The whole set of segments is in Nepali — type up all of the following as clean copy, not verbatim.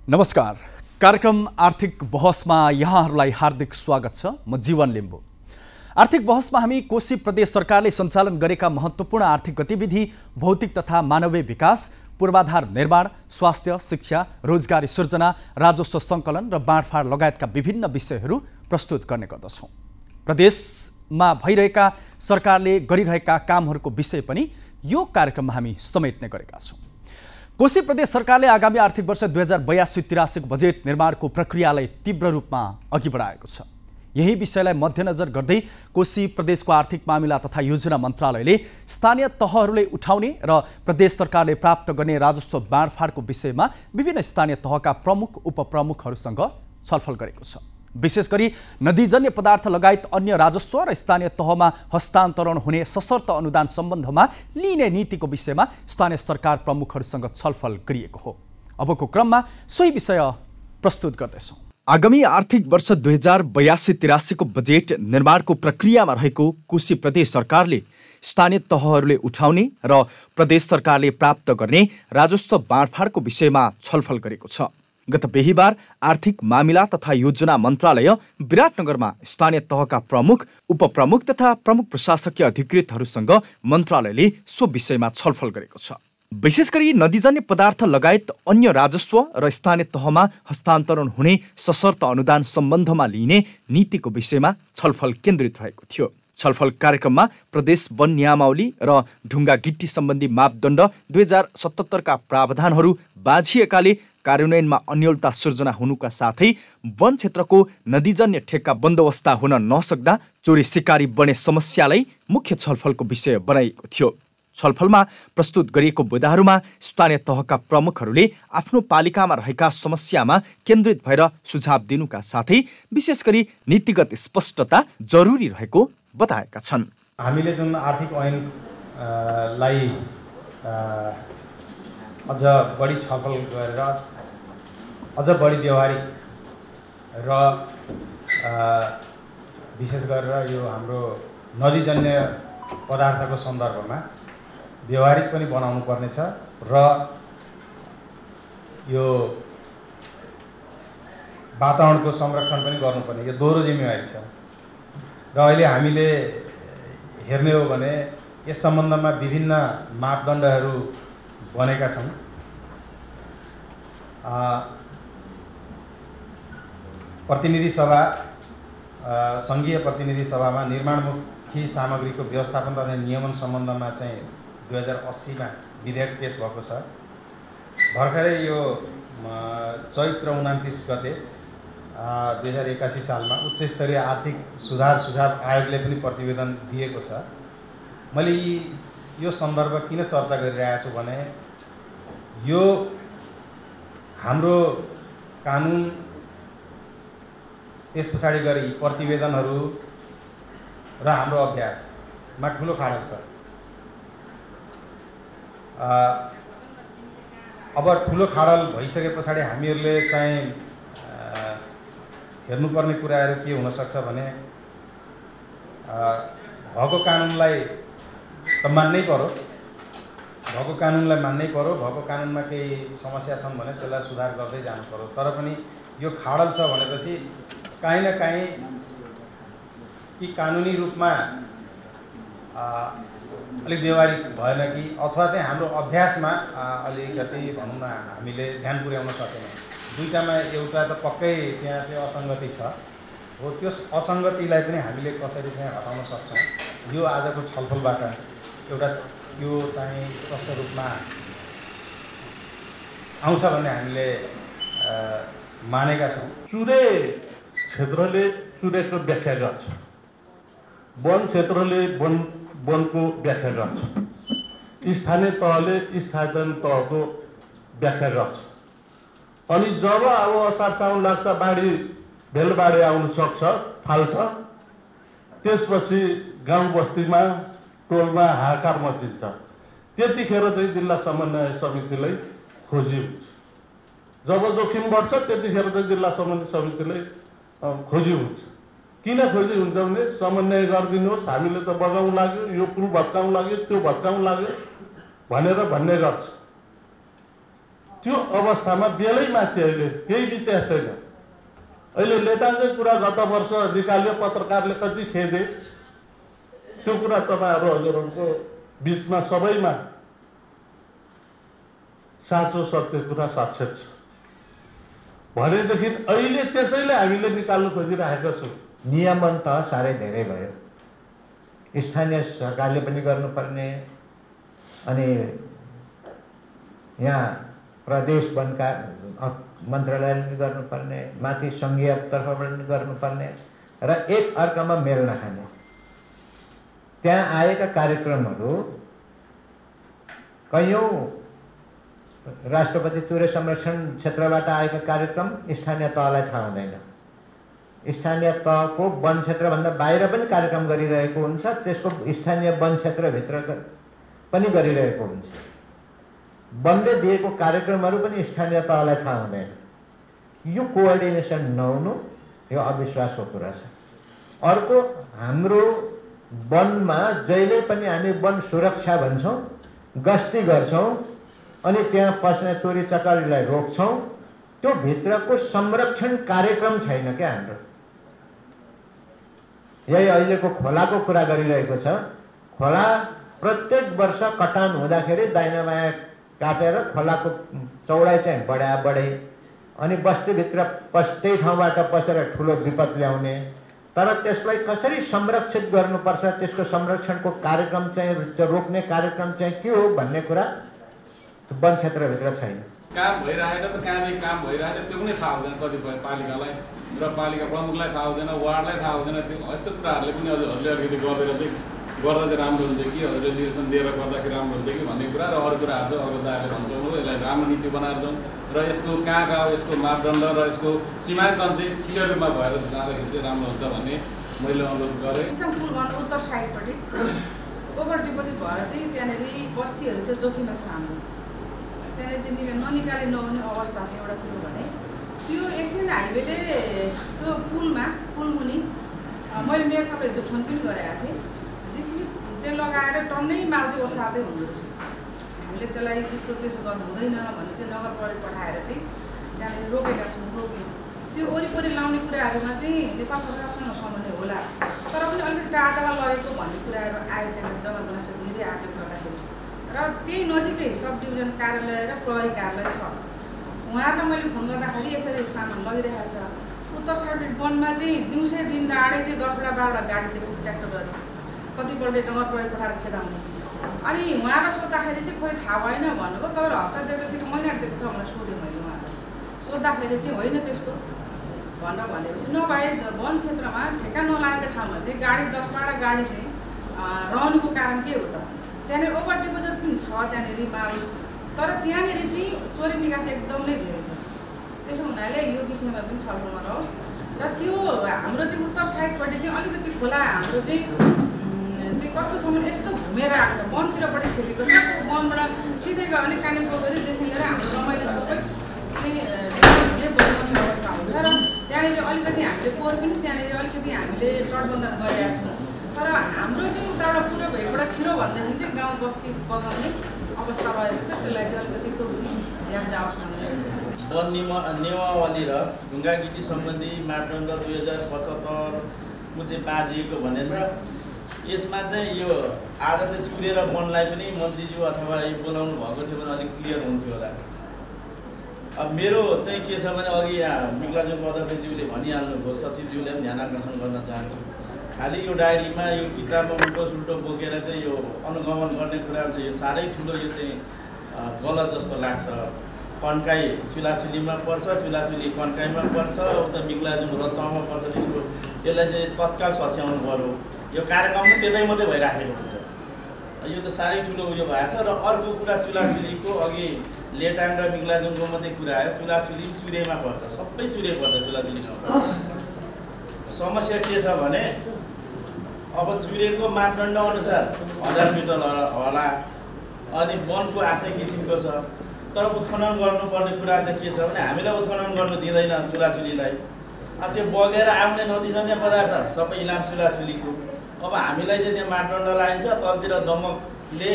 नमस्कार। कार्यक्रम आर्थिक बहसमा यहाँहरूलाई हार्दिक स्वागत छ। म जीवन लिम्बू। आर्थिक बहसमा हामी कोशी प्रदेश सरकारले सञ्चालन गरेका महत्त्वपूर्ण आर्थिक गतिविधि, भौतिक तथा मानवीय विकास, पूर्वाधार निर्माण, स्वास्थ्य, शिक्षा, रोजगारी सृजना, राजस्व सङ्कलन र बाँडफाँड लगायतका विभिन्न विषयहरू प्रस्तुत गर्ने गर्दछौँ। प्रदेशमा भइरहेका सरकारले गरिरहेका कामहरूको विषय पनि यो कार्यक्रममा हामी समेट्ने गरेका छौँ। कोशी प्रदेश सरकारले आगामी आर्थिक वर्ष 2082-83 को बजेट निर्माणको प्रक्रियालाई तीव्र रूपमा अघि बढाएको छ। यही विषयलाई मध्यनजर गर्दै कोशी प्रदेशको आर्थिक मामिला तथा योजना मन्त्रालयले स्थानीय तहहरूले उठाउने र प्रदेश सरकारले प्राप्त गर्ने राजस्व बाँडफाँडको विषयमा विभिन्न स्थानीय तहका प्रमुख उपप्रमुखहरूसँग छलफल गरेको छ। विशेष गरी नदीजन्य पदार्थ लगायत अन्य राजस्व र स्थानीय तहमा हस्तान्तरण हुने सशर्त अनुदान सम्बन्धमा लिइने नीतिको विषयमा स्थानीय सरकार प्रमुखहरूसँग छलफल गरिएको हो। अबको क्रममा सोही विषय प्रस्तुत गर्दैछौँ। आगामी आर्थिक वर्ष 2082-83 को बजेट निर्माणको प्रक्रियामा रहेको कोशी प्रदेश सरकारले स्थानीय तहहरूले उठाउने र प्रदेश सरकारले प्राप्त गर्ने राजस्व बाँडफाँडको विषयमा छलफल गरेको छ। गत बिहीबार आर्थिक मामिला तथा योजना मन्त्रालय विराटनगरमा स्थानीय तहका प्रमुख, उपप्रमुख तथा प्रमुख प्रशासकीय अधिकृतहरूसँग मन्त्रालयले सो विषयमा छलफल गरेको छ। विशेष गरी नदीजन्य पदार्थ लगायत अन्य राजस्व र स्थानीय तहमा हस्तान्तरण हुने सशर्त अनुदान सम्बन्धमा लिइने नीतिको विषयमा छलफल केन्द्रित रहेको थियो। छलफल कार्यक्रममा प्रदेश वन नियमावली र ढुङ्गा गिट्टी सम्बन्धी मापदण्ड 2077 का प्रावधानहरू बाझिएकाले कार्यान्वयनमा अन्योलता सृजना हुनुका साथै वन क्षेत्रको नदीजन्य ठेक्का बन्दोबस्त हुन नसक्दा चोरी सिकारी बढ्ने समस्यालाई मुख्य छलफलको विषय बनाइएको थियो। छलफलमा प्रस्तुत गरिएको बुँदाहरूमा स्थानीय तहका प्रमुखहरूले आफ्नो पालिकामा रहेका समस्यामा केन्द्रित भएर सुझाव दिनुका साथै विशेष गरी नीतिगत स्पष्टता जरुरी रहेको बताएका छन्। हामीले जुन आर्थिक ऐनलाई अझ बढी छलफल गरेर अझ बढी व्यवहारिक र विशेष गरेर यो हाम्रो नदीजन्य पदार्थको सन्दर्भमा व्यवहारिक पनि बनाउनु पर्नेछ र यो वातावरणको संरक्षण पनि गर्नुपर्ने, यो दोहोरो जिम्मेवारी छ। र अहिले हामीले हेर्ने हो भने यस सम्बन्धमा विभिन्न मापदण्डहरू बनेका छन्। प्रतिनिधि सभा, सङ्घीय प्रतिनिधि सभामा निर्माणमुखी सामग्रीको व्यवस्थापन तथा नियमन सम्बन्धमा चाहिँ 2080 मा विधेयक पेश भएको छ। भर्खरै यो चैत्र 29 गते 2081 सालमा उच्च स्तरीय आर्थिक सुझाव आयोगले पनि प्रतिवेदन दिएको छ। मैले यो सन्दर्भ किन चर्चा गरिरहेको छु भने यो हाम्रो कानुन, त्यस पछाडि गरी प्रतिवेदनहरू र हाम्रो अभ्यासमा ठुलो खाडल छ। अब ठुलो खाडल भइसके पछाडि हामीहरूले चाहिँ हेर्नुपर्ने कुराहरू के हुन सक्छ भने भएको कानुनलाई त मान्नै पर्यो, भएको कानुनलाई मान्नै पर्यो। भएको कानुनमा केही समस्या छन् भने त्यसलाई सुधार गर्दै जानु पर्यो। तर पनि यो खाडल छ भनेपछि काहीँ न काहीँ कि कानुनी रूपमा अलिक व्यवहारिक भएन कि अथवा चाहिँ हाम्रो अभ्यासमा अलिकति भनौँ न हामीले ध्यान पुर्याउन सकेनौँ। दुईटामा एउटा त पक्कै त्यहाँ चाहिँ असङ्गति छ हो। त्यो असङ्गतिलाई पनि हामीले कसरी चाहिँ हटाउन सक्छौँ, यो आजको छलफलबाट एउटा यो चाहिँ स्पष्ट रूपमा आउँछ भन्ने हामीले मानेका छौँ। चुरे क्षेत्रले चुरेको व्याख्या गर्छ, वन क्षेत्रले वनको व्याख्या गर्छ, स्थानीय तहले स्थानीय तहको व्याख्या गर्छ। अनि जब अब असार साउन लाग्छ, बाढी भेलबाढी आउन सक्छ, थाल्छ, त्यसपछि गाउँ बस्तीमा टोलमा हाहाकार मचिन्छ। त्यतिखेर चाहिँ जिल्ला समन्वय समितिलाई खोजी हुन्छ। जब जोखिम बढ्छ त्यतिखेर चाहिँ जिल्ला समन्वय समितिलाई खोजी हुन्छ। किन खोजी हुन्छ भने समन्वय गरिदिनुहोस्, हामीले त बगाउँ लाग्यो, यो पुल भत्काउँ लाग्यो, त्यो भत्काउँ लाग्यो भनेर भन्ने गर्छ। त्यो अवस्थामा बेलै माथि अहिले केही बित्या छैन। अहिले लेटाङ्गे कुरा गत वर्ष निकाल्यो, पत्रकारले कति खेदे, त्यो कुरा तपाईँहरू हजुरहरूको बिचमा सबैमा साँचो सत्य कुरा साक्षर छ भनेदेखि अहिले त्यसैले हामीले निकाल्नु खोजिरहेका छौँ। नियमन त साह्रै धेरै भयो, स्थानीय सरकारले पनि गर्नुपर्ने, अनि यहाँ प्रदेश वनका मन्त्रालयले पनि गर्नुपर्ने, माथि सङ्घीय तर्फबाट पनि गर्नुपर्ने र एक अर्कामा मेल नखाने। त्यहाँ आएका कार्यक्रमहरू कयौँ राष्ट्रपति चुरे संरक्षण क्षेत्रबाट आएका कार्यक्रम स्थानीय तहलाई थाहा हुँदैन। स्थानीय तहको वन क्षेत्रभन्दा बाहिर पनि कार्यक्रम गरिरहेको हुन्छ, त्यसको स्थानीय वन क्षेत्रभित्र पनि गरिरहेको हुन्छ। वनले दिएको कार्यक्रमहरू पनि स्थानीय तहलाई थाहा हुँदैन। यो कोअर्डिनेसन नहुनु यो अविश्वासको कुरा छ। अर्को, हाम्रो वनमा जहिले पनि हामी वन सुरक्षा भन्छौँ, गस्ती गर्छौँ, अनि त्यहाँ पस्ने चोरी चकारीलाई रोक्छौँ, त्यो भित्रको संरक्षण कार्यक्रम छैन क्या हाम्रो। यही अहिलेको खोलाको कुरा गरिरहेको छ। खोला प्रत्येक वर्ष कटान हुँदाखेरि दाहिना बायाँ काटेर खोलाको चौडाइ चाहिँ बढे, अनि बस्तीभित्र त्यही ठाउँबाट पसेर ठुलो विपद ल्याउने। तर त्यसलाई कसरी संरक्षित गर्नुपर्छ, त्यसको संरक्षणको कार्यक्रम चाहिँ रोक्ने कार्यक्रम चाहिँ के हो भन्ने कुरा वन क्षेत्रभित्र छैन। काम भइरहेको छ, काम भइरहेको त्यो पनि थाहा हुँदैन कतिपय पालिकालाई र पालिका प्रमुखलाई थाहा हुँदैन, वार्डलाई थाहा हुँदैन। त्यो यस्तो कुराहरूले पनि हजुरहरूले अलिकति गर्दा चाहिँ राम्रो हुन्थ्यो कि, हजुरले निर्देशन दिएर गर्दाखेरि राम्रो हुन्थ्यो कि भन्ने कुरा। र अरू कुराहरू चाहिँ अरू दाहरूले भन्छौँ यसलाई राम्रो नीति बनाएर जाउँ र यसको कहाँ यसको मापदण्ड र यसको सीमाङ्कन चाहिँ क्लियर रूपमा भएर जाँदाखेरि चाहिँ राम्रो हुन्छ भन्ने मैले अनुरोध गरेँ। पुलभन्दा उत्तर साइडपट्टि ओभर डिपोजिट भएर चाहिँ त्यहाँनिर बस्तीहरू चाहिँ जोखिममा छ हाम्रो। त्यहाँनिर चाहिँ ननिकाले नहुने अवस्था छ एउटा कुरो भने। त्यो एसियन हाइवेले त्यो पुलमुनि मैले मेरो सबैले जो फोन पनि गरेको थिएँ, जिसिबी चाहिँ लगाएर टन्नै माल चाहिँ ओसार्दै हुँदो रहेछ। हामीले त्यसलाई चाहिँ त्यसो गर्नु हुँदैन भने चाहिँ नगर प्रहरी पठाएर चाहिँ त्यहाँनिर रोकेका छौँ, रोक्यौँ। त्यो वरिपरि लाउने कुराहरूमा चाहिँ नेपाल सरकारसँग समन्वय होला, तर पनि अलिकति टाढा लगेको भन्ने कुराहरू आयो। त्यहाँनिर जनगुनासो धेरै आकलन गर्दाखेरि र त्यही नजिकै सब डिभिजन कार्यालय र प्रहरी कार्यालय छ। उहाँहरूलाई मैले फोन गर्दाखेरि यसरी सामान लगिरहेको छ। उत्तर साइड वनमा चाहिँ दिउँसै दिन दाडै चाहिँ 10वटा 12वटा गाडी देख्छु ट्र्याक्टरहरू, कतिपल्ट नगर प्रहरी पठाएर खेदाउने। अनि उहाँलाई सोद्धाखेरि चाहिँ खोइ थाहा भएन भन्नुभयो। तर हप्ता दिएपछि महिना दिएको छ भनेर सोधेँ मैले उहाँलाई। सोद्धाखेरि चाहिँ होइन त्यस्तो भनेर भनेपछि नभए वन क्षेत्रमा ठेक्का नलागेको ठाउँमा चाहिँ गाडी 10-12 गाडी चाहिँ रहनुको कारण के हो त? त्यहाँनिर ओभर डिपोजिट पनि छ त्यहाँनिर माल, तर त्यहाँनिर चाहिँ चोरी निकास एकदम नै धेरै छ। त्यसो हुनाले यो विषयमा पनि छलफलमा रहोस्। र त्यो हाम्रो चाहिँ उत्तर साइडपट्टि चाहिँ अलिकति खोला हाम्रो चाहिँ कस्तो छ भने यस्तो घुमेर आएको छ, वनतिरपट्टि छेकेको छ। वनबाट सिधै गयो भने कालिम्पोङ पोखरीदेखि लिएर हाम्रो रमाइलो सबै चाहिँ बनाउने अवस्था हुन्छ। र त्यहाँनिर अलिकति हामीले पोहोर पनि त्यहाँनिर अलिकति हामीले तटबन्धन गरेका छौँ। तर हाम्रो चाहिँ उताबाट पुरो भएकोबाट छिरो भनेदेखि चाहिँ गाउँ बस्ती बगाउने अवस्था रहेको छ। त्यसलाई चाहिँ अलिकति त्यो पनि ध्यान जाओस् भन्ने। वन नियमावली र ढुङ्गा गिटी सम्बन्धी मापदण्ड 2075 चाहिँ बाँझिएको भनेछ। यसमा चाहिँ यो आज चाहिँ चुरेर वनलाई पनि मन्त्रीज्यू अथवा यो बोलाउनु भएको थियो भने अलिक क्लियर हुन्थ्यो होला। अब मेरो चाहिँ के छ भने अघि यहाँ मिग्लाजुङको अध्यक्षज्यूले भनिहाल्नुभयो, सचिवज्यूले पनि ध्यान आकर्षण गर्न चाहन्छु। खालि यो डायरीमा यो किताबमा उल्टो बोकेर चाहिँ यो अनुगमन गर्ने कुराहरू चाहिँ यो साह्रै ठुलो यो चाहिँ गलत जस्तो लाग्छ। कन्काई चुलाचुलीमा पर्छ, चुलाचुली कन्काईमा पर्छ, उता मिग्लाजुङ रत्तामा पर्छ। त्यसको यसलाई चाहिँ तत्काल सच्याउनु पऱ्यो। यो कार्यक्रम पनि त्यतै मात्रै भइराखेको हुन्छ। यो त साह्रै ठुलो उयो भएको छ। र अर्को कुरा चुलाचुलीको अघि लेटाङ र मिग्लाजुङको मात्रै कुरा आयो। चुलाचुली चुरेमा पर्छ, सबै चुरे पर्छ चुलाचुली गाउँमा। समस्या के छ भने अब चुरेको मापदण्ड अनुसार 1000 मिटर होला, अनि वनको आफ्नै किसिमको छ। तर उत्खनन गर्नुपर्ने कुरा चाहिँ के छ भने हामीलाई उत्खनन गर्नु दिँदैन चुलाचुलीलाई। अब त्यो बगेर आउने नदिजन्य पदार्थ सबै इलाम चुलाचुलीको। अब हामीलाई चाहिँ त्यहाँ मापदण्ड लगाइन्छ, तलतिर दमकले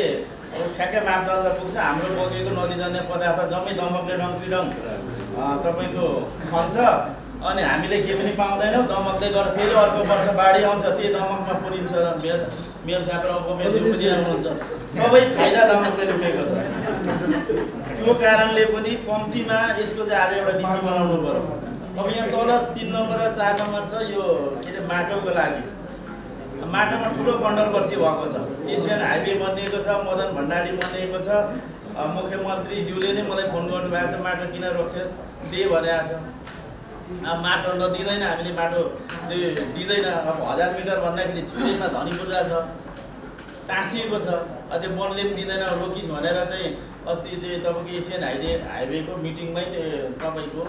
ठ्याक्कै मापदण्ड पुग्छ। हाम्रो बोकेको नदीजन्य पदार्थ जम्मै दमकले रङपिडङ तपाईँको खन्छ अनि हामीले के पनि पाउँदैनौँ। दमकले गर्दा फेरि अर्को वर्ष बाढी आउँछ, त्यही दमकमा पुरिन्छ। मेरो साथ र उपमेयरज्यू पनि आउनुहुन्छ, सबै फाइदा दमकले लुटेको छ। त्यो कारणले पनि कम्तीमा यसको चाहिँ आज एउटा नीति बनाउनु पर्यो। अब यहाँ तल 3 नम्बर र 4 नम्बर छ यो के अरे माटोको लागि। माटोमा ठुलो कन्ट्रोभर्सी भएको छ। एसियन हाइवे बनिएको छ, मदन भण्डारी बनिएको छ। मुख्यमन्त्रीज्यूले नै मलाई फोन गर्नुभएको छ माटो किन रोक्छस् दे भनेको छ। अब माटो नदिँदैन, हामीले माटो चाहिँ दिँदैन। अब 1000 मिटर भन्दाखेरि चुरेमा धनी पूजा छ, टाँसिएको छ। त्यो वनले पनि दिँदैन रोकिस् भनेर चाहिँ अस्ति चाहिँ तपाईँको एसियन हाइवेको मिटिङमै तपाईँको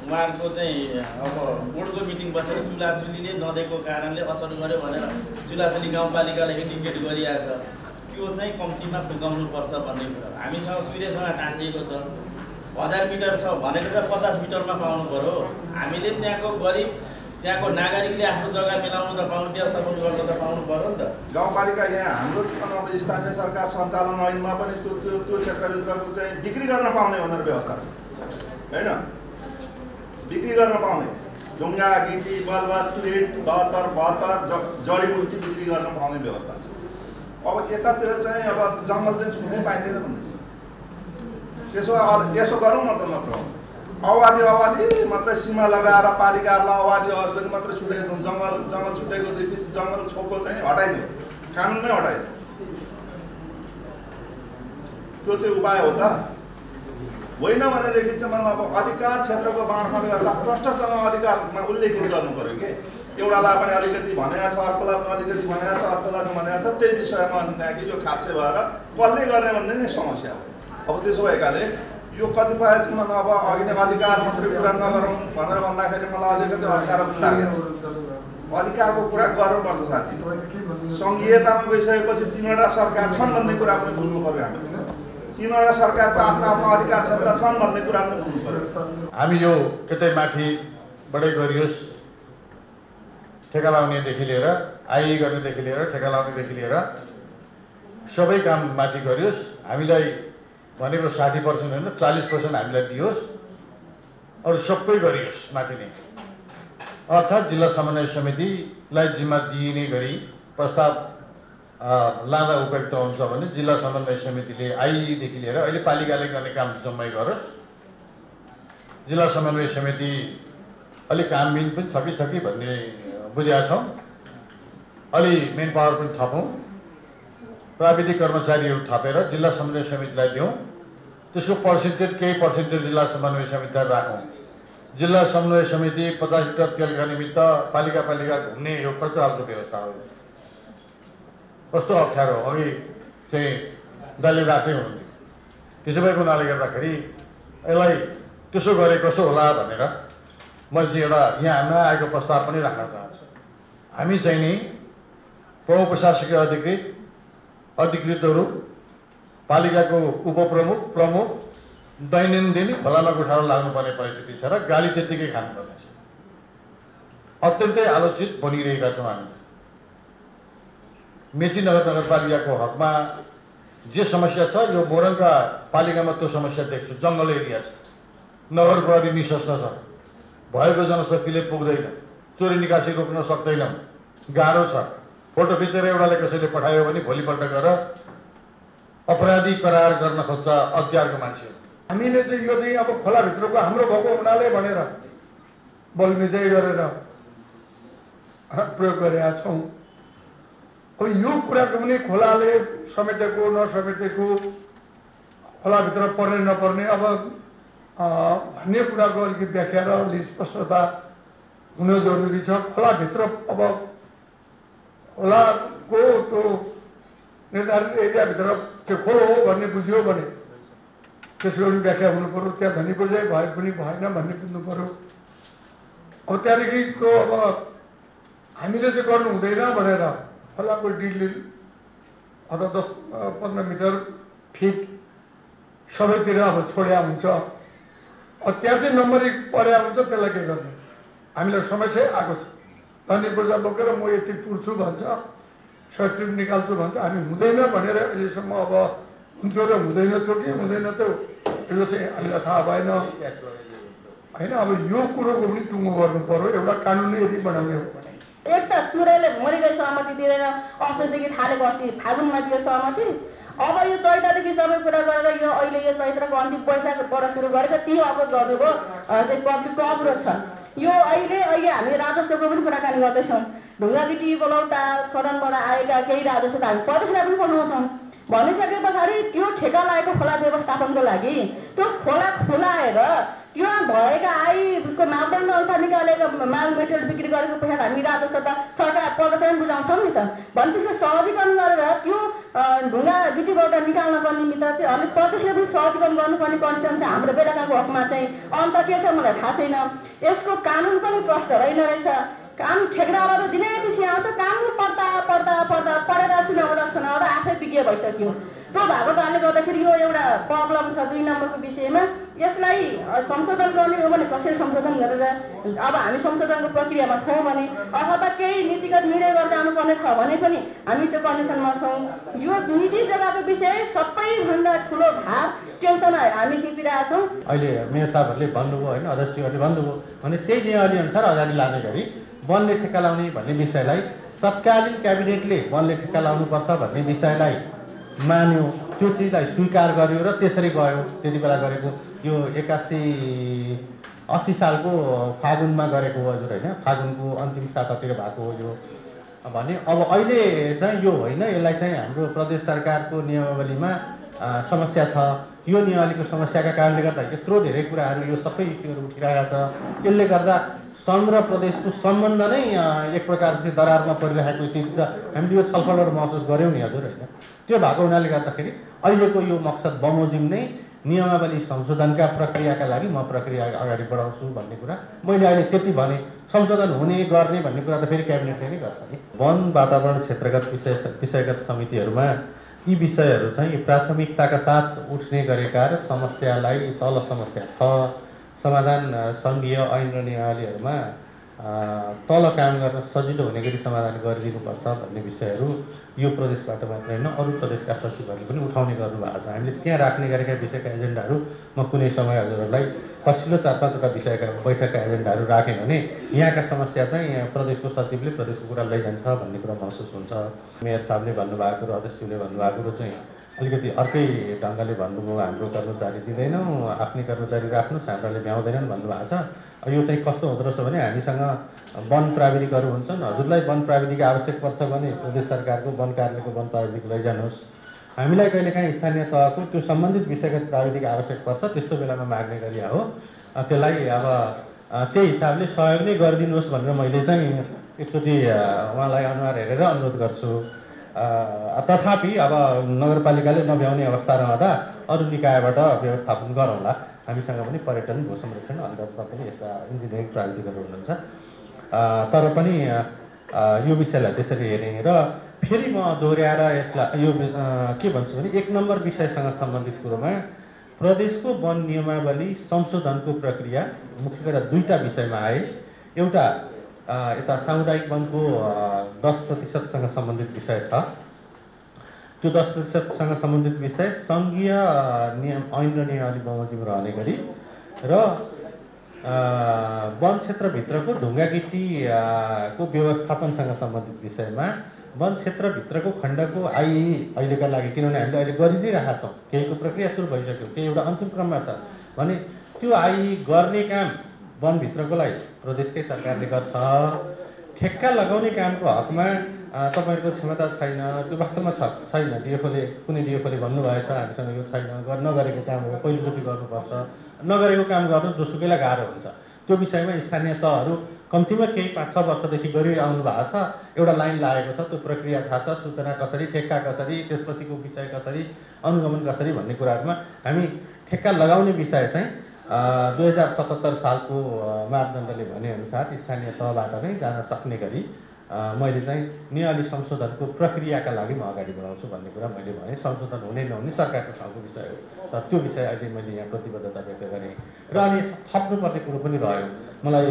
उहाँहरूको चाहिँ अब बोर्डको मिटिङ बसेर चुलाचुलीले नदिएको कारणले असर गर्यो भनेर चुलाचुली गाउँपालिकालाई इन्डिकेट गरिरहेछ। त्यो चाहिँ कम्तीमा पुगाउनुपर्छ भन्ने कुरा। हामीसँग चुरेसँग टाँसिएको छ, 1000 मिटर छ भनेको चाहिँ 50 मिटरमा पाउनु पऱ्यो। हामीले त्यहाँको गरिब त्यहाँको नागरिकले आफ्नो जग्गा मिलाउनु त पाउनु, व्यवस्थापन गर्न त पाउनु पऱ्यो नि त। गाउँपालिका यहाँ हाम्रो अब स्थानीय सरकार सञ्चालन ऐनमा पनि त्यो क्षेत्रभित्रको चाहिँ बिक्री गर्न पाउने भनेर व्यवस्था छ होइन। बिक्री गर्न पाउने ढुङ्गा गिटी बलुवा स्लिट 72 72 जडीबुटी बिक्री गर्न पाउने व्यवस्था छ। अब यतातिर चाहिँ अब जङ्गल चाहिँ छुनै पाइँदैन भन्दैछ। यसो गरौँ न त, नत्र अवादी मात्रै सीमा लगाएर पालिकाहरूलाई अवादी मात्रै छुटेको जङ्गल छुटेकोदेखि जङ्गल छोको चाहिँ हटाइदियो, कानुनमै हटाइदियो। त्यो चाहिँ उपाय हो त होइन भनेदेखि चाहिँ मलाई अब अधिकार क्षेत्रको बाँडफाँड गर्दा प्रष्टसँग अधिकारमा उल्लेखित गर्नु पऱ्यो कि एउटालाई पनि अलिकति भनेको छ, अर्कोलाई पनि अलिकति भनेको छ, अर्कोलाई पनि भनेको छ। त्यही विषयमा कि यो खाप्से भएर कसले गर्ने भन्ने नै समस्या हो। अब त्यसो भएकाले यो कतिपय चाहिँ अब अघि नै अधिकार मात्रै कुरा नगरौँ भनेर भन्दाखेरि मलाई अलिकति अप्ठ्यारो पनि लागेको छ। अधिकारको कुरा गर्नुपर्छ साथी। सङ्घीयतामा गइसकेपछि 3वटा सरकार छन् भन्ने कुरा पनि बुझ्नु पऱ्यो। हामीले 3वटा सरकारको आफ्नो अधिकार क्षेत्र छन् भन्ने कुरा पनि बुझ्नु पऱ्यो। हामी यो यतै माथिबाटै गरियोस्, ठेका लाउनेदेखि लिएर आइए गर्नेदेखि लिएर ठेका लाउनेदेखि लिएर सबै काम माथि गरियोस्। हामीलाई भनेको 60% होइन 40% हामीलाई दियोस्, अरू सबै गरियोस् माथि नै। अर्थात् जिल्ला समन्वय समितिलाई जिम्मा दिइने गरी प्रस्ताव लाँदा उपयुक्त हुन्छ भने जिल्ला समन्वय समितिले आइदेखि लिएर अहिले पालिकाले गर्ने काम जम्मै गरोस्। जिल्ला समन्वय समिति अलिक कामबिन पनि छ कि भन्ने बुझेका छौँ। अलि मेन पावर पनि थपौँ, प्राविधिक कर्मचारीहरू थपेर जिल्ला समन्वय समितिलाई दिउँ। त्यसको पर्सेन्टेज केही पर्सेन्टेज जिल्ला समन्वय समितिलाई राखौँ। जिल्ला समन्वय समिति 50 लिटर तेलका निमित्त पालिका घुम्ने यो कस्तो खालको व्यवस्था हो? कस्तो अप्ठ्यारो हो? अघि चाहिँ दाइले राख्दै हुनुहुन्थ्यो। त्यसो भएको हुनाले गर्दाखेरि यसलाई त्यसो गरे कसो होला भनेर मैले चाहिँ एउटा यहाँ आएको प्रस्ताव पनि राख्न चाहन्छु। हामी चाहिँ नि प्रमुख प्रशासकीय अधिकृतहरू, पालिकाको उपप्रमुख, प्रमुख दैनन्दिन खोलामा गुठाएर लाग्नुपर्ने परिस्थिति छ र गाली त्यत्तिकै खानुपर्ने छ। अत्यन्तै आलोचित बनिरहेका छौँ हामी। मेची नगरपालिकाको हकमा जे समस्या छ यो मोरङका पालिकामा त्यो समस्या देख्छु। जङ्गल एरिया छ, नगर प्रहरी निशस्त्र छ, भएको जनशक्तिले पुग्दैन, चोरी निकासी रोक्न सक्दैनौँ, गाह्रो छ। फोटो खिचेर एउटाले कसैले पठायो भने भोलिपल्ट गएर अपराधी करार गर्न खोज्छ अख्तियारको मान्छे। हामीले चाहिँ यो चाहिँ अब खोलाभित्रको हाम्रो भएको हुनाले भनेर बलमिजाइ गरेर प्रयोग गरेका छौँ। अब यो कुराको पनि खोलाले समेटेको नसमेटेको, खोलाभित्र पर्ने नपर्ने अब भन्ने कुराको अलिकति व्याख्या र अलिक स्पष्टता हुन जरुरी छ। खोलाभित्र अब खोलाको त्यो निर्धारित एरियाभित्र चाहिँ खोलो हो भन्ने बुझ्यो भने त्यसको पनि व्याख्या हुनु पऱ्यो। त्यहाँ धनी बुझाइ भए पनि भएन भन्ने बुझ्नु पऱ्यो। अब त्यहाँदेखिको अब हामीले चाहिँ गर्नु हुँदैन भनेर खोलाको डिल अथवा 10-15 मिटर फिट सबैतिर अब छोड्या हुन्छ। अब त्यहाँ चाहिँ नम्बरी पर्या हुन्छ, त्यसलाई के गर्ने? हामीलाई समस्या आएको छ। धनी पूर्जा बोकेर म यति पुर्छु भन्छ, सर्टिफिकेट निकाल्छु भन्छ। हामी हुँदैन भनेर अहिलेसम्म अब हुन्थ्यो र हुँदैन थियो कि हुँदैन त्यो त्यो चाहिँ हामीलाई थाहा भएन होइन। अब यो कुरोको पनि टुङ्गो गर्नु पर्यो, एउटा कानुन यदि बनाउने हो भने। एक त चुरेले मरिगई सहमति दिँदैन, असोजदेखि थालेको अस्ति फागुनमा दियो सहमति। अब यो चैत्रदेखि सबै कुरा गरेर यो अहिले यो चैत्रको अन्तिम वैशाखबाट सुरु गरेको ती अब गर्नुको चाहिँ पब्लिकको अवरोध छ। यो अहिले हामी राजस्वको पनि कुराकानी गर्दैछौँ। ढुङ्गादेखि बलौटा सदनबाट आएका केही राजस्व त हामी प्रदेशलाई पनि पठाउँछौँ। भनिसके पछाडि त्यो ठेका लागेको खोला व्यवस्थापनको लागि त्यो खोला खुलाएर त्यो भएका आयको मापदण्ड अनुसार निकालेको माल मेटेरियल बिक्री गरेको पैसा हामी राजस्व त सरकार प्रदेशमै बुझाउँछौँ नि त। भने त्यसको सहजीकरण गरेर त्यो ढुङ्गा गिटीबाट निकाल्नको निमित्त चाहिँ अलिक प्रदेशले पनि सहजीकरण गर्नुपर्ने कन्स्टिट्युन्सी हाम्रो बेलाकाको हकमा चाहिँ अन्त के छ मलाई थाहा छैन। यसको कानुन पनि प्रष्ट रहेन रहेछ। कानुन ठेकेदारहरू दिनै पछि आउँछ, कानुन पढेर सुनाउँदा आफै विज्ञ भइसक्यो। त्यो भएको कारणले गर्दाखेरि यो एउटा प्रब्लम छ 2 नम्बरको विषयमा। यसलाई संशोधन गर्ने हो भने कसरी संशोधन गरेर अब हामी संशोधनको प्रक्रियामा छौँ भने अथवा केही नीतिगत निर्णय गर्दै जानुपर्ने छ भने पनि हामी त्यो कन्डिसनमा छौँ। यो निजी जग्गाको विषय सबैभन्दा ठुलो भार टेन्सन हामी टिपिरहेछौँ। अहिले मेयर साहबहरूले भन्नुभयो होइन, अध्यक्षहरूले भन्नुभयो भने त्यही नियमावली अनुसार अगाडि लाने गरी वनले ठेक्का लाउने भन्ने विषयलाई तत्कालीन क्याबिनेटले वनले ठेक्का लाउनुपर्छ भन्ने विषयलाई मान्यो, त्यो चिजलाई स्वीकार गर्यो र त्यसरी गयो। त्यति बेला गरेको यो 81 सालको फागुनमा गरेको हो हजुर होइन, फागुनको अन्तिम सातातिर भएको हो यो भने। अब अहिले चाहिँ यो होइन, यसलाई चाहिँ हाम्रो प्रदेश सरकारको नियमावलीमा समस्या छ। यो नियमावलीको समस्याका कारणले गर्दा यत्रो धेरै कुराहरू यो सबै इस्युहरू उठिरहेको छ। यसले गर्दा सङ्घ र प्रदेशको सम्बन्ध नै एक प्रकारको चाहिँ दरारमा परिरहेको स्थिति छ। हामीले यो छलफलहरू महसुस गऱ्यौँ नि हजुर होइन। त्यो भएको हुनाले गर्दाखेरि अहिलेको यो मकसद बमोजिम नै नियमावली संशोधनका प्रक्रियाका लागि म प्रक्रिया अगाडि बढाउँछु भन्ने कुरा मैले अहिले त्यति भने। संशोधन हुने गर्ने भन्ने कुरा त फेरि क्याबिनेटले नै गर्छ नि। वन वातावरण क्षेत्रगत विषयगत समितिहरूमा यी विषयहरू चाहिँ प्राथमिकताका साथ उठ्ने गरेका र समस्यालाई तल समस्या छ समाधान सङ्घीय ऐन र नियमावलीहरूमा तल काम गर्न सजिलो हुने गरी समाधान गरिदिनुपर्छ भन्ने विषयहरू यो प्रदेशबाट मात्रै होइन अरू प्रदेशका सचिवहरूले पनि उठाउने गर्नुभएको छ। हामीले त्यहाँ राख्ने गरेका विषयका एजेन्डाहरू म कुनै समय हजुरहरूलाई पछिल्लो 4-5वटा विषयका बैठकका एजेन्डाहरू राखेँ भने यहाँका समस्या चाहिँ प्रदेशको सचिवले प्रदेशको कुरा लैजान्छ भन्ने कुरा महसुस हुन्छ। मेयर साहबले भन्नुभएको र अध्यक्षले भन्नुभएको चाहिँ अलिकति अर्कै ढङ्गले भन्नुभयो, हाम्रो कर्मचारी दिँदैनौँ, आफ्नै कर्मचारी राख्नुहोस्, हाम्राले भ्याउँदैनन् भन्नुभएको छ। यो चाहिँ कस्तो हुँदो रहेछ भने हामीसँग वन प्राविधिकहरू हुन्छन्, हजुरलाई वन प्राविधिक आवश्यक पर्छ भने प्रदेश सरकारको वन कार्यालयको वन प्राविधिक लैजानुहोस्। हामीलाई कहिलेकाहीँ स्थानीय तहको त्यो सम्बन्धित विषयगत प्राविधिक आवश्यक पर्छ, त्यस्तो बेलामा माग्ने गरी हो। त्यसलाई अब त्यही हिसाबले सहयोग नै गरिदिनुहोस् भनेर मैले चाहिँ एकचोटि उहाँलाई अनुहार हेरेर अनुरोध गर्छु। तथापि अब नगरपालिकाले नभ्याउने अवस्था रहँदा अरू निकायबाट व्यवस्थापन गरौँला। हामीसँग पनि पर्यटन भू संरक्षण अन्तर्गतमा पनि यस्ता इन्जिनियरिङ प्राविधिकहरू हुनुहुन्छ। तर पनि यो विषयलाई त्यसरी हेरेँ र फेरि म दोहोऱ्याएर यसलाई यो के भन्छु भने 1 नम्बर विषयसँग सम्बन्धित कुरोमा प्रदेशको वन नियमावली संशोधनको प्रक्रिया मुख्य गरेर 2टा विषयमा आए। एउटा यता सामुदायिक वनको 10% सम्बन्धित विषय छ। त्यो 10% सम्बन्धित विषय सङ्घीय नियम ऐन र नियमावली बमोजिम रहने गरी र वन क्षेत्रभित्रको ढुङ्गा गिट्टीको व्यवस्थापनसँग सम्बन्धित विषयमा वन क्षेत्रभित्रको खण्डको अहिलेका लागि, किनभने हामीले अहिले गरि नै रहेका छौँ, केहीको प्रक्रिया सुरु भइसक्यो, केही एउटा अन्तिम क्रममा छ भने त्यो गर्ने काम वनभित्रकोलाई प्रदेशकै सरकारले गर्छ। ठेक्का लगाउने कामको हकमा तपाईँहरूको क्षमता छैन, त्यो वास्तवमा छैन। कुनै डिएफओले भन्नुभएछ हामीसँग यो छैन, नगरेको काम हो, पहिलोचोटि गर्नुपर्छ, नगरेको काम गर्नु जोसुकैलाई गाह्रो हुन्छ। त्यो विषयमा स्थानीय तहहरू कम्तीमा केही 5-6 वर्षदेखि गरिआउनु भएको छ। एउटा लाइन लागेको छ, त्यो प्रक्रिया थाहा छ, सूचना कसरी, ठेक्का कसरी, त्यसपछिको विषय कसरी, अनुगमन कसरी भन्ने कुराहरूमा हामी ठेक्का लगाउने विषय चाहिँ 2077 सालको मापदण्डले भनेअनुसार स्थानीय तहबाट नै जान सक्ने गरी मैले चाहिँ नियाली संशोधनको प्रक्रियाका लागि म अगाडि बढाउँछु भन्ने कुरा मैले भने। संशोधन हुने नहुने सरकारको ठाउँको विषय हो, तर त्यो विषय अहिले मैले यहाँ प्रतिबद्धता व्यक्त गरेँ। र अनि थप्नुपर्ने कुरो पनि रह्यो। मलाई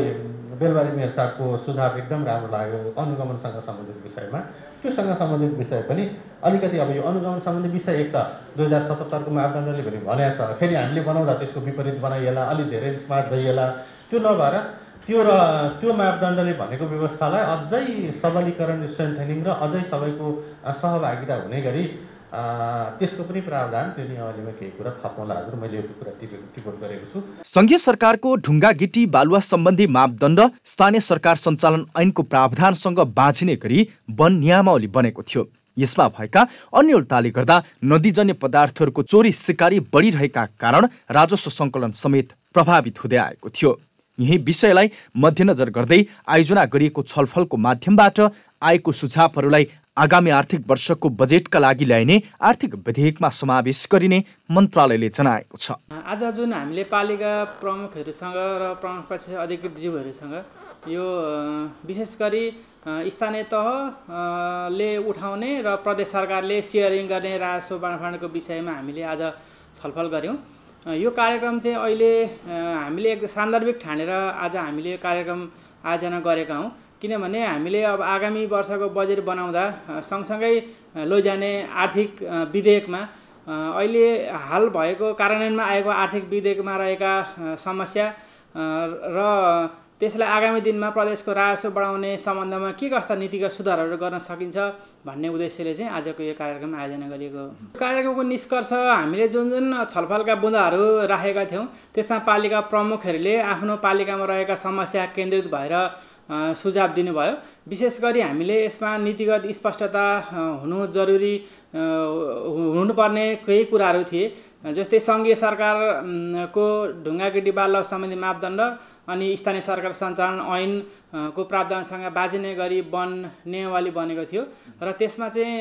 बेलबारी मेयर साहबको सुझाव एकदम राम्रो लाग्यो अनुगमनसँग सम्बन्धित विषयमा। त्योसँग सम्बन्धित विषय पनि अलिकति अब यो अनुगमन सम्बन्धी विषय एक त 2077 को मापदण्डले पनि भनेको छ, फेरि हामीले बनाउँदा त्यसको विपरीत बनाइएला, अलिक धेरै स्मार्ट भइएला। त्यो नभएर त्यो मापदण्डले भनेको व्यवस्थालाई अझै सबलीकरण स्ट्रेन्थनिङ र अझै सबैको सहभागिता हुने गरी त्यसको पनि प्रावधान त्यो नियमावलीमा केही कुरा थप्न हजुर मैले यो कुरा टिप्पणी गरेको छु। संघीय सरकारको ढुङ्गा गिटी बालुवा सम्बन्धी मापदण्ड स्थानीय सरकार सञ्चालन ऐनको प्रावधानसँग बाँझिने गरी वन नियमावली बनेको थियो। यसमा भएका अन्यलताले गर्दा नदीजन्य पदार्थहरूको चोरी सिकारी बढिरहेका कारण राजस्व सङ्कलन समेत प्रभावित हुँदै आएको थियो। यही विषयलाई मध्यनजर गर्दै आयोजना गरिएको छलफलको माध्यमबाट आएको सुझावहरूलाई आगामी आर्थिक वर्षको बजेटका लागि ल्याइने आर्थिक विधेयकमा समावेश गरिने मन्त्रालयले जनाएको छ। आज जुन हामीले पालिका प्रमुखहरूसँग र प्रमुख प्रशासकीय अधिकृतज्यूहरूसँग यो विशेष गरी स्थानीय तहले उठाउने र प्रदेश सरकारले सेयरिङ गर्ने राजस्व बाँडफाँडको विषयमा हामीले आज छलफल गऱ्यौँ। यो कार्यक्रम चाहिँ अहिले हामीले एक सान्दर्भिक ठानेर आज हामीले कार्यक्रम आयोजना गरेका हौँ। किनभने हामीले अब आगामी वर्षको बजेट बनाउँदा सँगसँगै लैजाने आर्थिक विधेयकमा अहिले हाल भएको कार्यान्वयनमा आएको आर्थिक विधेयकमा रहेका समस्या र त्यसलाई आगामी दिनमा प्रदेशको राजस्व बढाउने सम्बन्धमा के कस्ता नीतिगत सुधारहरू गर्न सकिन्छ भन्ने उद्देश्यले चाहिँ आजको यो कार्यक्रम आयोजना गरिएको हो। कार्यक्रमको निष्कर्ष हामीले जुन जुन छलफलका बुँदाहरू राखेका थियौँ त्यसमा पालिका प्रमुखहरूले आफ्नो पालिकामा रहेका समस्या केन्द्रित भएर सुझाव दिनुभयो। विशेष गरी हामीले यसमा नीतिगत स्पष्टता हुनु जरुरी हुनुपर्ने केही कुराहरू थिए, जस्तै सङ्घीय सरकारको ढुङ्गा गिटी बालुवा सम्बन्धी मापदण्ड अनि स्थानीय सरकार सञ्चालन ऐनको प्रावधानसँग बाँझिने गरी वन नियमावली बनेको थियो र त्यसमा चाहिँ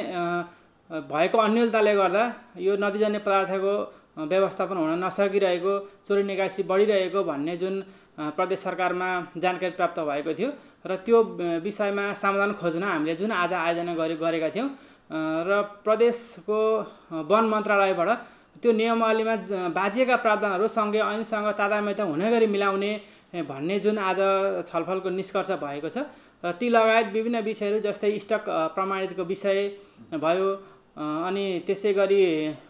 भएको अन्यलताले गर्दा यो नदीजन्य पदार्थको व्यवस्थापन हुन नसकिरहेको, चोरी निकासी बढिरहेको भन्ने जुन प्रदेश सरकारमा जानकारी प्राप्त भएको थियो र त्यो विषयमा समाधान खोज्न हामीले जुन आज आयोजना गरेका थियौँ र प्रदेशको वन मन्त्रालयबाट त्यो नियमावलीमा बाँझिएका प्रावधानहरू सङ्घीय ऐनसँग तादात्म्यता हुने गरी मिलाउने भन्ने जुन आज छलफलको निष्कर्ष भएको छ र ती लगायत विभिन्न विषयहरू जस्तै स्टक प्रमाणितको विषय भयो अनि त्यसै गरी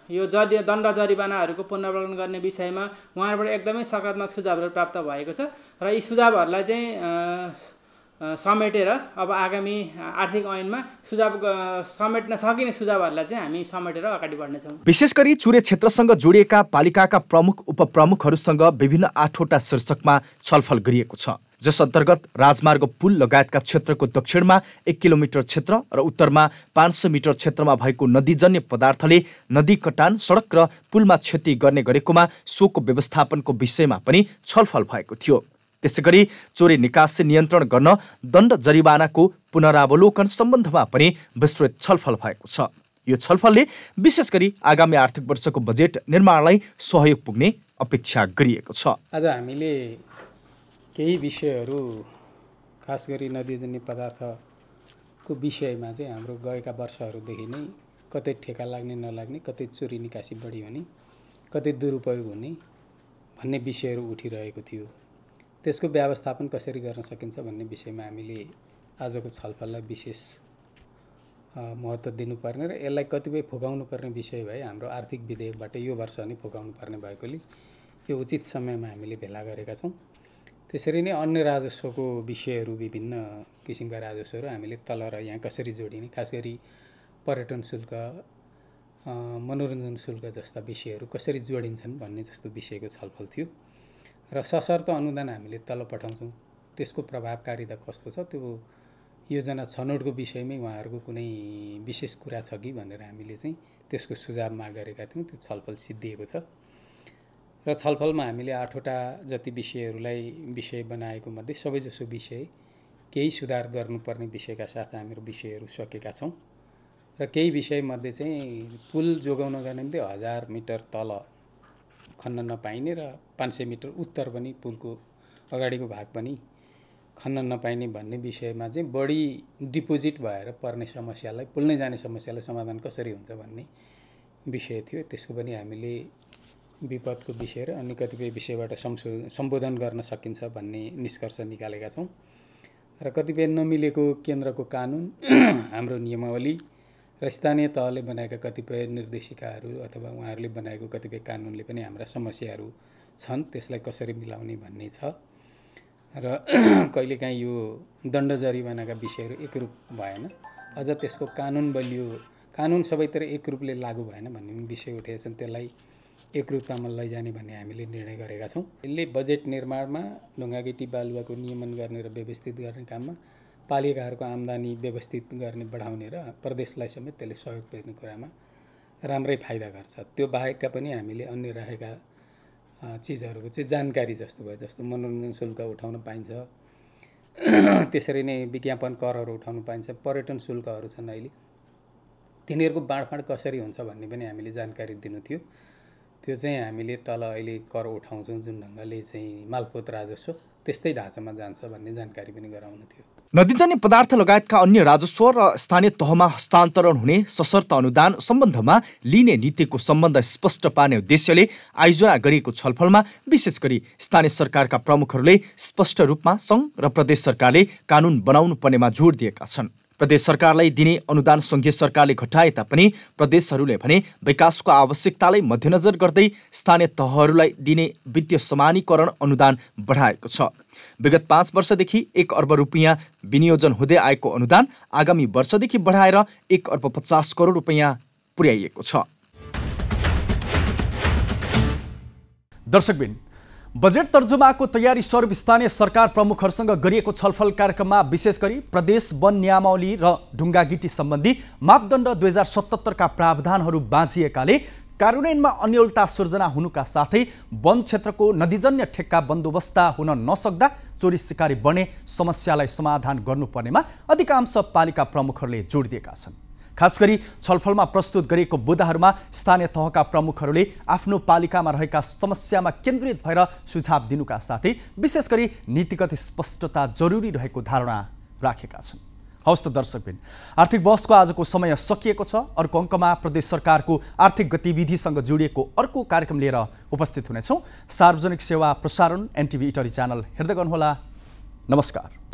यो दण्ड जरिवानाहरूको पुनरावलोकन गर्ने विषयमा उहाँहरूबाट एकदमै सकारात्मक सुझावहरू प्राप्त भएको छ र यी सुझावहरूलाई चाहिँ समेटेर अब आगामी आर्थिक ऐनमा सुझाव समेट्न सकिने सुझावहरूलाई चाहिँ हामी समेटेर अगाडि बढ्नेछौँ। विशेष गरी चुरे क्षेत्रसँग जोडिएका पालिकाका प्रमुख उपप्रमुखहरूसँग विभिन्न 8वटा शीर्षकमा छलफल गरिएको छ, जस अन्तर्गत राजमार्ग पुल लगायतका क्षेत्रको दक्षिणमा 1 किलोमिटर क्षेत्र र उत्तरमा 500 मिटर क्षेत्रमा भएको नदीजन्य पदार्थले नदी कटान, सडक र पुलमा क्षति गर्ने गरेकोमा सोको व्यवस्थापनको विषयमा पनि छलफल भएको थियो। त्यसैगरी चोरी निकासी नियन्त्रण गर्न दण्ड जरिवानाको पुनरावलोकन सम्बन्धमा पनि विस्तृत छलफल भएको छ। यो छलफलले विशेष गरी आगामी आर्थिक वर्षको बजेट निर्माणलाई सहयोग पुग्ने अपेक्षा गरिएको छ। आज हामीले केही विषयहरू खास गरी नदीजन्य पदार्थको विषयमा चाहिँ हाम्रो गएका वर्षहरूदेखि नै कतै ठेका लाग्ने नलाग्ने, कतै चोरी निकासी बढी हुने, कतै दुरुपयोग हुने भन्ने विषयहरू उठिरहेको थियो। त्यसको व्यवस्थापन कसरी गर्न सकिन्छ भन्ने विषयमा हामीले आजको छलफललाई विशेष महत्त्व दिनुपर्ने र यसलाई कतिपय फुकाउनु पर्ने विषय भए हाम्रो आर्थिक विधेयकबाट यो वर्ष नै फुकाउनु पर्ने भएकोले यो उचित समयमा हामीले भेला गरेका छौँ। त्यसरी नै अन्य राजस्वको विषयहरू विभिन्न किसिमका राजस्वहरू हामीले तल र यहाँ कसरी जोडिने, खास गरी पर्यटन शुल्क, मनोरञ्जन शुल्क जस्ता विषयहरू कसरी जोडिन्छन् भन्ने जस्तो विषयको छलफल थियो र सशर्त अनुदान हामीले तल पठाउँछौँ त्यसको प्रभावकारिता कस्तो छ, त्यो योजना छनौटको विषयमै उहाँहरूको कुनै विशेष कुरा छ कि भनेर हामीले चाहिँ त्यसको सुझाव माग गरेका थियौँ। त्यो छलफल सिद्धिएको छ र छलफलमा हामीले 8वटा जति विषय बनाएको मध्ये सबैजसो विषय केही सुधार गर्नुपर्ने विषयका साथ हाम्रो विषयहरू सकेका छौँ र केही विषयमध्ये चाहिँ पुल जोगाउनका निम्ति 1000 मिटर तल खन्न नपाइने र 500 मिटर उत्तर पनि पुलको अगाडिको भाग पनि खन्न नपाइने भन्ने विषयमा चाहिँ बढी डिपोजिट भएर पर्ने समस्यालाई पुल्नै जाने समस्यालाई समाधान कसरी हुन्छ भन्ने विषय थियो। त्यसको पनि हामीले विपदको विषय र अन्य कतिपय विषयबाट सम्बोधन गर्न सकिन्छ भन्ने निष्कर्ष निकालेका छौँ र कतिपय नमिलेको केन्द्रको कानुन हाम्रो नियमावली र स्थानीय तहले बनाएका कतिपय निर्देशिकाहरू अथवा उहाँहरूले बनाएको कतिपय कानुनले पनि हाम्रा समस्याहरू छन्, त्यसलाई कसरी मिलाउने भन्ने छ र कहिलेकाहीँ यो दण्ड जरिवानाका विषयहरू एकरूप भएन, अझ त्यसको कानुन बलियो, कानुन सबैतिर एक रूपले लागू भएन भन्ने विषय उठेका छन्, त्यसलाई एकरूपतामा लैजाने भन्ने हामीले निर्णय गरेका छौँ। यसले बजेट निर्माणमा ढुङ्गागिटी बालुवाको नियमन गर्ने र व्यवस्थित गर्ने काममा पालिकाहरूको आम्दानी व्यवस्थित गर्ने बढाउने र प्रदेशलाई समेत त्यसले सहयोग पुग्ने कुरामा राम्रै फाइदा गर्छ। त्यो बाहेकका पनि हामीले अन्य राखेका चिजहरूको चाहिँ जानकारी जस्तो भयो, जस्तो मनोरञ्जन शुल्क उठाउन पाइन्छ, त्यसरी नै विज्ञापन करहरू उठाउन पाइन्छ, पर्यटन शुल्कहरू छन् अहिले, तिनीहरूको बाँडफाँड कसरी हुन्छ भन्ने पनि हामीले जानकारी दिनु थियो। त्यो चाहिँ हामीले तल अहिले कर उठाउँछौँ जुन ढङ्गले चाहिँ मालपोत राजस्व त्यस्तै ढाँचामा जान्छ भन्ने जानकारी पनि गराउनु थियो। नदीजन्य पदार्थ लगायतका अन्य राजस्व र स्थानीय तहमा हस्तान्तरण हुने सशर्त अनुदान सम्बन्धमा लिने नीतिको सम्बन्ध स्पष्ट पार्ने उद्देश्यले आयोजना गरिएको छलफलमा विशेष गरी स्थानीय सरकारका प्रमुखहरूले स्पष्ट रूपमा सङ्घ र प्रदेश सरकारले कानुन बनाउनु पर्नेमा जोड दिएका छन्। प्रदेश सरकारलाई दिने अनुदान सङ्घीय सरकारले घटाए तापनि प्रदेशहरूले भने विकासको आवश्यकतालाई मध्यनजर गर्दै स्थानीय तहहरूलाई दिने वित्तीय समानीकरण अनुदान बढाएको छ। विगत 5 वर्षदेखि 1 अर्ब रुपियाँ विनियोजन हुँदै आएको अनुदान आगामी वर्षदेखि बढाएर 1 अर्ब 50 करोड रुपियाँ पुर्याइएको छ। दर्शकबिन, बजेट तर्जुमाको तयारी स्वरूप स्थानीय सरकार प्रमुखहरूसँग गरिएको छलफल कार्यक्रममा विशेष गरी प्रदेश वन नियमावली र ढुङ्गागिटी सम्बन्धी मापदण्ड 2077 का प्रावधानहरू बाँझिएकाले कार्यान्वयनमा अन्योलता सृजना हुनुका साथै वन क्षेत्रको नदीजन्य ठेक्का बन्दोबस्त हुन नसक्दा चोरी सिकारी बढ्ने समस्यालाई समाधान गर्नुपर्नेमा अधिकांश पालिका प्रमुखहरूले जोड दिएका छन्। खास गरी छलफलमा प्रस्तुत गरिएको बुँदाहरूमा स्थानीय तहका प्रमुखहरूले आफ्नो पालिकामा रहेका समस्यामा केन्द्रित भएर सुझाव दिनुका साथै विशेष गरी नीतिगत स्पष्टता जरुरी रहेको धारणा राखेका छन्। हवस् त दर्शकबिन, आर्थिक बहसको आजको समय सकिएको छ। अर्को अङ्कमा प्रदेश सरकारको आर्थिक गतिविधिसँग जोडिएको अर्को कार्यक्रम लिएर उपस्थित हुनेछौँ। सार्वजनिक सेवा प्रसारण एनटिभी इटरी च्यानल हेर्दै गर्नुहोला। नमस्कार।